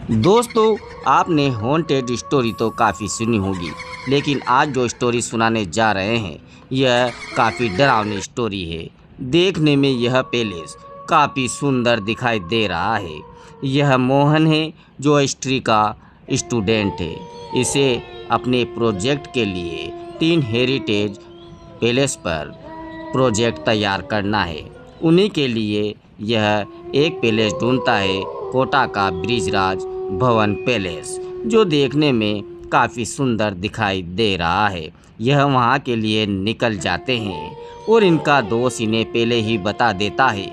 दोस्तों, आपने haunted story तो काफ़ी सुनी होगी, लेकिन आज जो स्टोरी सुनाने जा रहे हैं यह काफ़ी डरावनी स्टोरी है। देखने में यह पैलेस काफ़ी सुंदर दिखाई दे रहा है। यह मोहन है जो हिस्ट्री का स्टूडेंट है। इसे अपने प्रोजेक्ट के लिए 3 हेरिटेज पैलेस पर प्रोजेक्ट तैयार करना है। उन्हीं के लिए यह एक पैलेस ढूंढता है, कोटा का ब्रिजराज भवन पैलेस, जो देखने में काफ़ी सुंदर दिखाई दे रहा है। यह वहाँ के लिए निकल जाते हैं और इनका दोस्त इन्हें पहले ही बता देता है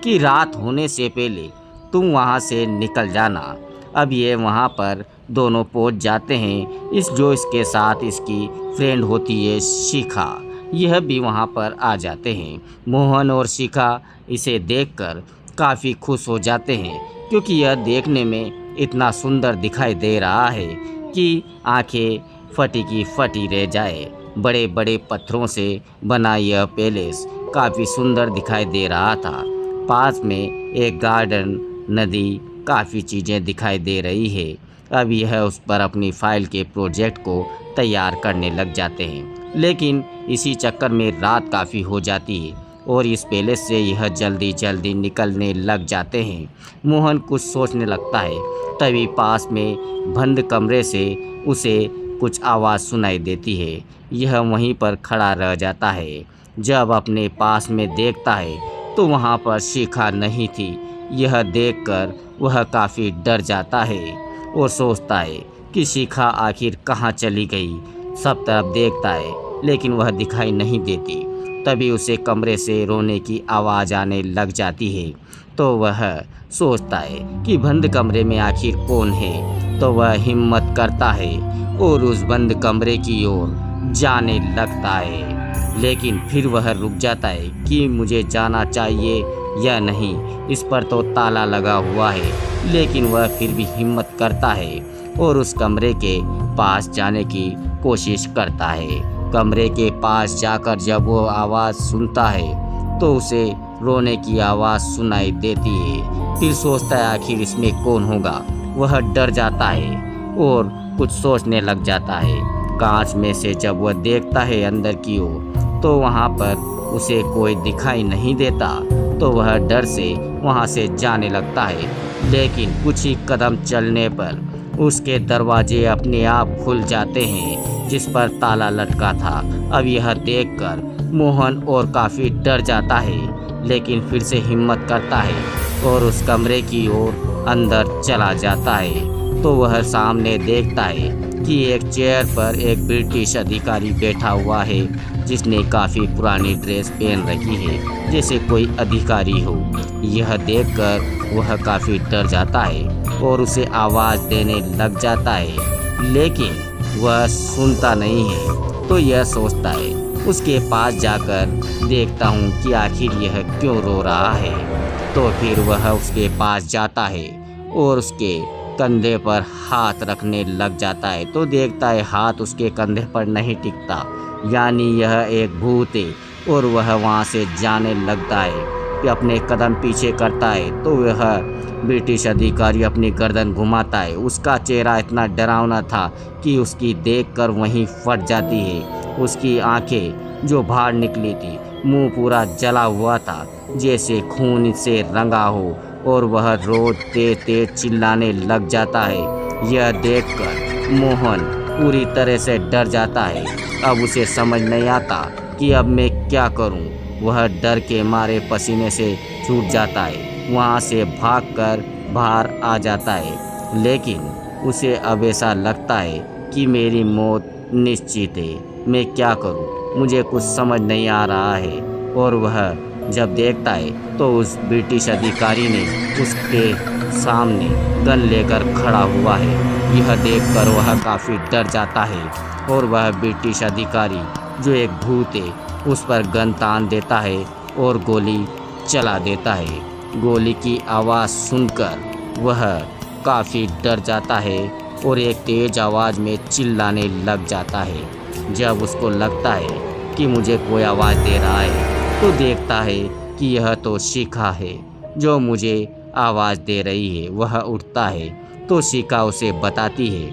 कि रात होने से पहले तुम वहाँ से निकल जाना। अब ये वहाँ पर दोनों पहुँच जाते हैं। इसके साथ इसकी फ्रेंड होती है शिखा, यह भी वहाँ पर आ जाते हैं। मोहन और शिखा इसे देखकर काफ़ी खुश हो जाते हैं, क्योंकि यह देखने में इतना सुंदर दिखाई दे रहा है कि आंखें फटी की फटी रह जाए। बड़े बड़े पत्थरों से बना यह पैलेस काफ़ी सुंदर दिखाई दे रहा था। पास में एक गार्डन, नदी, काफ़ी चीज़ें दिखाई दे रही है। अब यह उस पर अपनी फाइल के प्रोजेक्ट को तैयार करने लग जाते हैं, लेकिन इसी चक्कर में रात काफ़ी हो जाती है और इस पैलेस से यह जल्दी जल्दी निकलने लग जाते हैं। मोहन कुछ सोचने लगता है, तभी पास में बंद कमरे से उसे कुछ आवाज़ सुनाई देती है। यह वहीं पर खड़ा रह जाता है। जब अपने पास में देखता है तो वहाँ पर शिखा नहीं थी। यह देखकर वह काफ़ी डर जाता है और सोचता है कि शिखा आखिर कहाँ चली गई। सब तरफ देखता है लेकिन वह दिखाई नहीं देती। तभी उसे कमरे से रोने की आवाज़ आने लग जाती है, तो वह सोचता है कि बंद कमरे में आखिर कौन है। तो वह हिम्मत करता है और उस बंद कमरे की ओर जाने लगता है, लेकिन फिर वह रुक जाता है कि मुझे जाना चाहिए या नहीं। इस पर तो ताला लगा हुआ है, लेकिन वह फिर भी हिम्मत करता है और उस कमरे के पास जाने की कोशिश करता है। कमरे के पास जाकर जब वो आवाज़ सुनता है तो उसे रोने की आवाज़ सुनाई देती है। फिर सोचता है आखिर इसमें कौन होगा। वह डर जाता है और कुछ सोचने लग जाता है। कांच में से जब वह देखता है अंदर की ओर, तो वहाँ पर उसे कोई दिखाई नहीं देता। तो वह डर से वहाँ से जाने लगता है, लेकिन कुछ ही कदम चलने पर उसके दरवाजे अपने आप खुल जाते हैं जिस पर ताला लटका था। अब यह देखकर मोहन और काफ़ी डर जाता है, लेकिन फिर से हिम्मत करता है और उस कमरे की ओर अंदर चला जाता है। तो वह सामने देखता है कि एक चेयर पर एक ब्रिटिश अधिकारी बैठा हुआ है, जिसने काफ़ी पुरानी ड्रेस पहन रखी है, जैसे कोई अधिकारी हो। यह देखकर वह काफ़ी डर जाता है और उसे आवाज़ देने लग जाता है, लेकिन वह सुनता नहीं है। तो यह सोचता है उसके पास जाकर देखता हूँ कि आखिर यह क्यों रो रहा है। तो फिर वह उसके पास जाता है और उसके कंधे पर हाथ रखने लग जाता है। तो देखता है हाथ उसके कंधे पर नहीं टिकता, यानी यह एक भूत है। और वह वहाँ से जाने लगता है कि अपने कदम पीछे करता है तो वह ब्रिटिश अधिकारी अपनी गर्दन घुमाता है। उसका चेहरा इतना डरावना था कि उसकी देखकर वहीं फट जाती है। उसकी आंखें जो बाहर निकली थी, मुंह पूरा जला हुआ था जैसे खून से रंगा हो, और वह रोज तेज तेज चिल्लाने लग जाता है। यह देखकर मोहन पूरी तरह से डर जाता है। अब उसे समझ नहीं आता कि अब मैं क्या करूं। वह डर के मारे पसीने से छूट जाता है, वहाँ से भागकर बाहर आ जाता है। लेकिन उसे अब ऐसा लगता है कि मेरी मौत निश्चित है। मैं क्या करूं, मुझे कुछ समझ नहीं आ रहा है। और वह जब देखता है तो उस ब्रिटिश अधिकारी ने उसके सामने गन लेकर खड़ा हुआ है। यह देखकर वह काफ़ी डर जाता है और वह ब्रिटिश अधिकारी, जो एक भूत है, उस पर गन तान देता है और गोली चला देता है। गोली की आवाज़ सुनकर वह काफ़ी डर जाता है और एक तेज़ आवाज़ में चिल्लाने लग जाता है। जब उसको लगता है कि मुझे कोई आवाज़ दे रहा है, तो देखता है कि यह तो शिखा है, जो मुझे आवाज़ दे रही है। वह उठता है तो शिखा उसे बताती है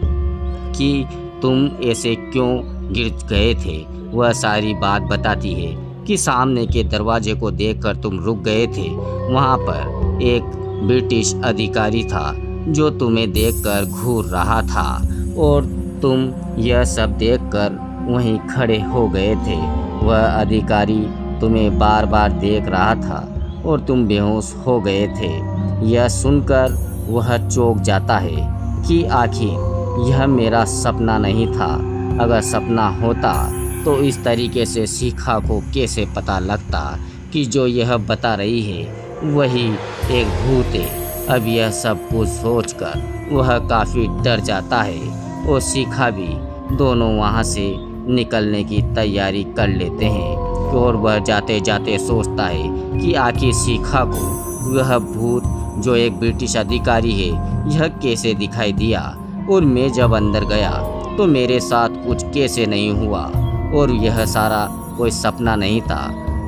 कि तुम ऐसे क्यों गिर गए थे। वह सारी बात बताती है कि सामने के दरवाजे को देखकर तुम रुक गए थे। वहाँ पर एक ब्रिटिश अधिकारी था जो तुम्हें देखकर घूर रहा था और तुम यह सब देखकर वहीं खड़े हो गए थे। वह अधिकारी तुम्हें बार बार देख रहा था और तुम बेहोश हो गए थे। यह सुनकर वह चौंक जाता है कि आखिर यह मेरा सपना नहीं था। अगर सपना होता तो इस तरीके से शिखा को कैसे पता लगता कि जो यह बता रही है वही एक भूत है। अब यह सब कुछ सोचकर वह काफ़ी डर जाता है और शिखा भी। दोनों वहाँ से निकलने की तैयारी कर लेते हैं और वह जाते जाते सोचता है कि आखिर शिखा को वह भूत जो एक ब्रिटिश अधिकारी है यह कैसे दिखाई दिया, और मैं जब अंदर गया तो मेरे साथ कुछ कैसे नहीं हुआ, और यह सारा कोई सपना नहीं था,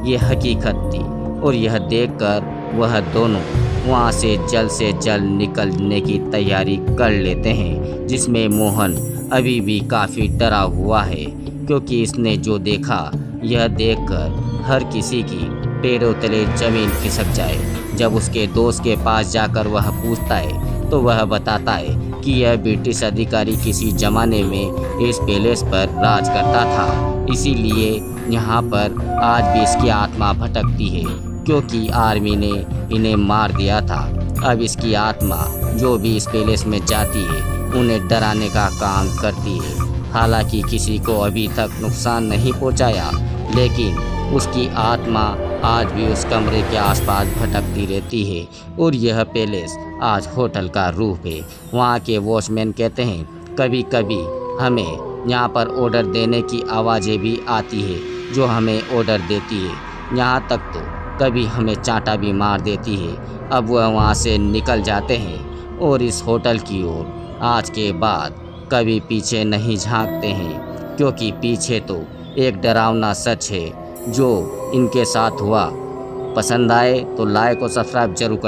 यह हकीकत थी। और यह देखकर वह दोनों वहाँ से जल्द निकलने की तैयारी कर लेते हैं, जिसमें मोहन अभी भी काफ़ी डरा हुआ है क्योंकि इसने जो देखा यह देखकर हर किसी की पैरों तले जमीन खिसक जाए। जब उसके दोस्त के पास जाकर वह पूछता है तो वह बताता है कि यह ब्रिटिश अधिकारी किसी ज़माने में इस पैलेस पर राज करता था, इसीलिए यहाँ पर आज भी इसकी आत्मा भटकती है क्योंकि आर्मी ने इन्हें मार दिया था। अब इसकी आत्मा जो भी इस पैलेस में जाती है उन्हें डराने का काम करती है। हालांकि किसी को अभी तक नुकसान नहीं पहुंचाया, लेकिन उसकी आत्मा आज भी उस कमरे के आसपास भटकती रहती है। और यह पैलेस आज होटल का रूप है। वहाँ के वॉचमैन कहते हैं कभी कभी हमें यहाँ पर ऑर्डर देने की आवाज़ें भी आती है जो हमें ऑर्डर देती है, यहाँ तक तो कभी हमें चांटा भी मार देती है। अब वह वहाँ से निकल जाते हैं और इस होटल की ओर आज के बाद कभी पीछे नहीं झांकते हैं, क्योंकि पीछे तो एक डरावना सच है जो इनके साथ हुआ। पसंद आए तो लाइक और सब्सक्राइब जरूर करें।